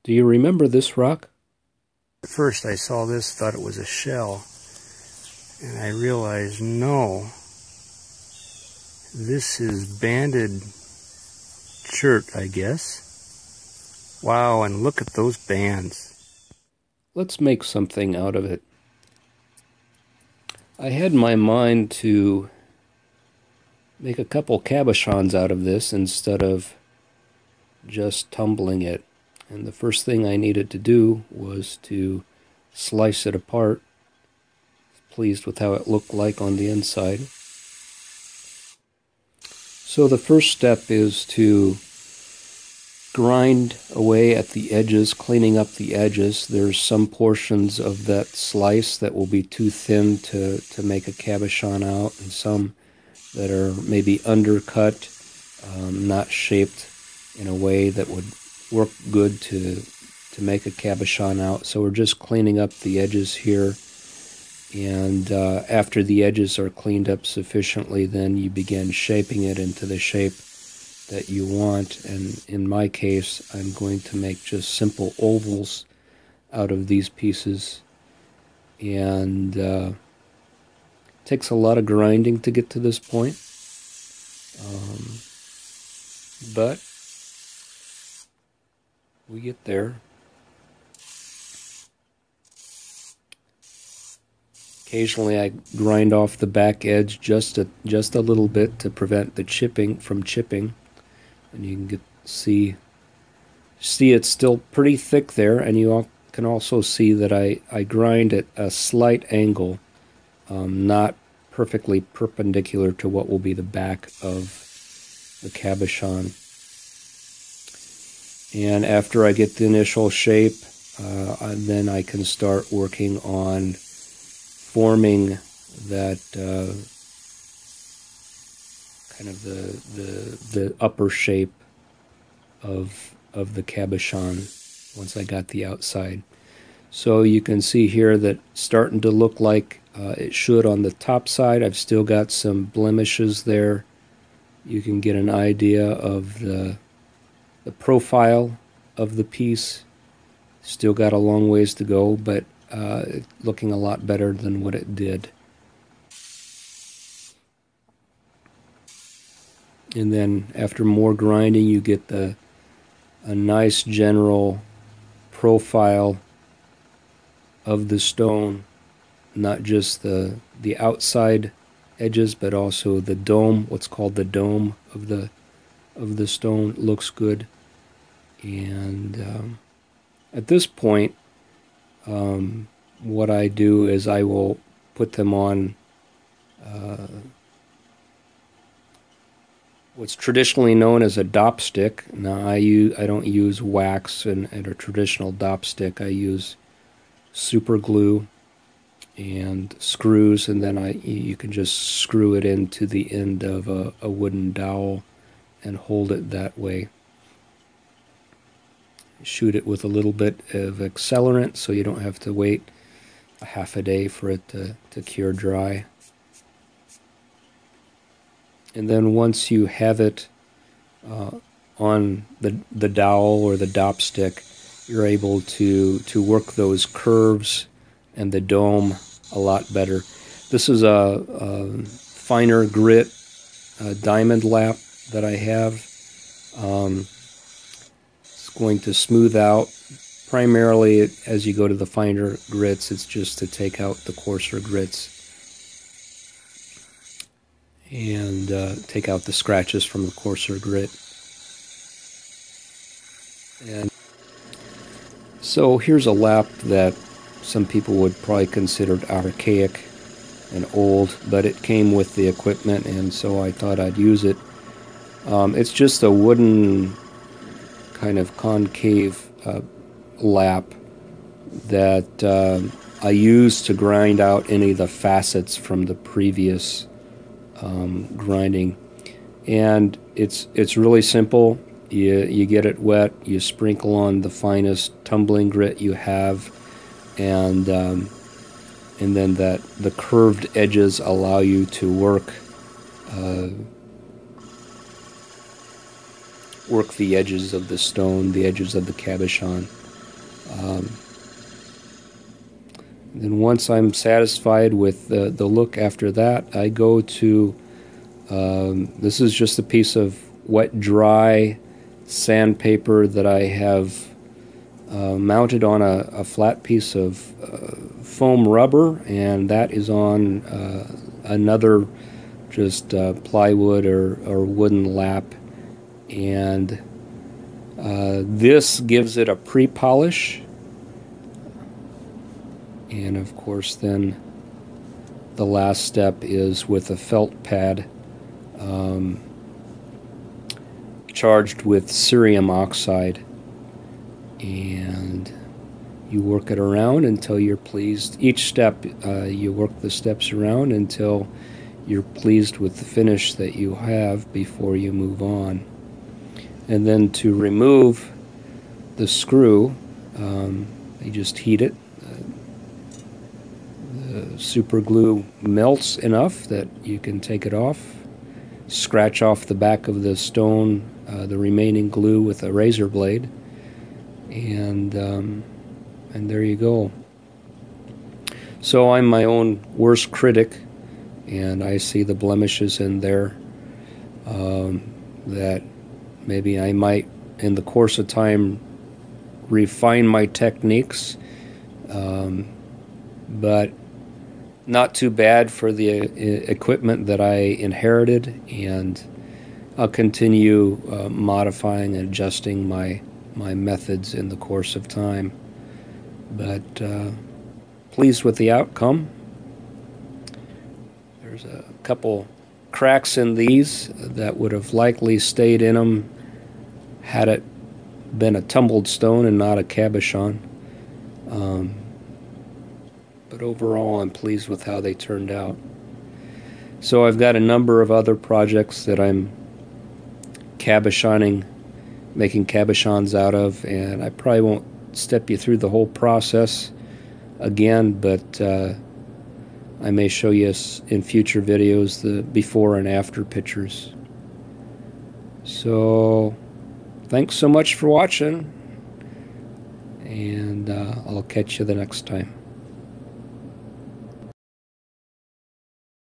Do you remember this rock? At first I saw this, thought it was a shell, and I realized, no, this is banded chert, I guess. Wow, and look at those bands. Let's make something out of it. I had in my mind to make a couple cabochons out of this instead of just tumbling it. And the first thing I needed to do was to slice it apart. Pleased with how it looked like on the inside. So the first step is to grind away at the edges, cleaning up the edges. There's some portions of that slice that will be too thin to make a cabochon out, and some that are maybe undercut, not shaped in a way that would work good to make a cabochon out. So we're just cleaning up the edges here, and after the edges are cleaned up sufficiently, then you begin shaping it into the shape that you want. And in my case, I'm going to make just simple ovals out of these pieces, and it takes a lot of grinding to get to this point, but we get there. Occasionally I grind off the back edge just a little bit to prevent the chipping from chipping, and you can see it's still pretty thick there, and you can also see that I grind at a slight angle, not perfectly perpendicular to what will be the back of the cabochon. And after I get the initial shape, then I can start working on forming that kind of the upper shape of the cabochon once I got the outside. So you can see here that starting to look like it should on the top side. I've still got some blemishes there. You can get an idea of the profile of the piece. Still got a long ways to go, but it's looking a lot better than what it did. And then after more grinding, you get a nice general profile of the stone, not just the outside edges, but also the dome. What's called the dome of the stone looks good. And at this point, what I do is I will put them on what's traditionally known as a dop stick. Now I don't use wax and a traditional dop stick. I use super glue and screws, and then you can just screw it into the end of a wooden dowel and hold it that way. Shoot it with a little bit of accelerant so you don't have to wait a half a day for it to cure dry. And then once you have it on the dowel or the dop stick, you're able to work those curves and the dome a lot better. This is a finer grit diamond lap that I have. It's going to smooth out. Primarily, as you go to the finer grits, it's just to take out the coarser grits and take out the scratches from the coarser grit. And so here's a lap that some people would probably consider archaic and old, but it came with the equipment, and so I thought I'd use it. It's just a wooden kind of concave lap that I use to grind out any of the facets from the previous grinding. And it's really simple. You get it wet, you sprinkle on the finest tumbling grit you have, and then the curved edges allow you to work the edges of the stone, the edges of the cabochon. Then once I'm satisfied with the look after that, I go to, this is just a piece of wet dry sandpaper that I have mounted on a flat piece of foam rubber, and that is on another just plywood or wooden lap, and this gives it a pre-polish. And of course then the last step is with a felt pad charged with cerium oxide, and you work it around until you're pleased. Each step you work the steps around until you're pleased with the finish that you have before you move on. And then to remove the screw, you just heat it. The super glue melts enough that you can take it off, scratch off the back of the stone, the remaining glue with a razor blade, and there you go. So I'm my own worst critic, and I see the blemishes in there that maybe I might, in the course of time, refine my techniques, but not too bad for the equipment that I inherited, and I'll continue modifying and adjusting my methods in the course of time. But pleased with the outcome. There's a couple cracks in these that would have likely stayed in them had it been a tumbled stone and not a cabochon. But overall, I'm pleased with how they turned out. So I've got a number of other projects that I'm cabochoning, making cabochons out of, and I probably won't step you through the whole process again, but I may show you in future videos the before and after pictures. So thanks so much for watching, and I'll catch you the next time.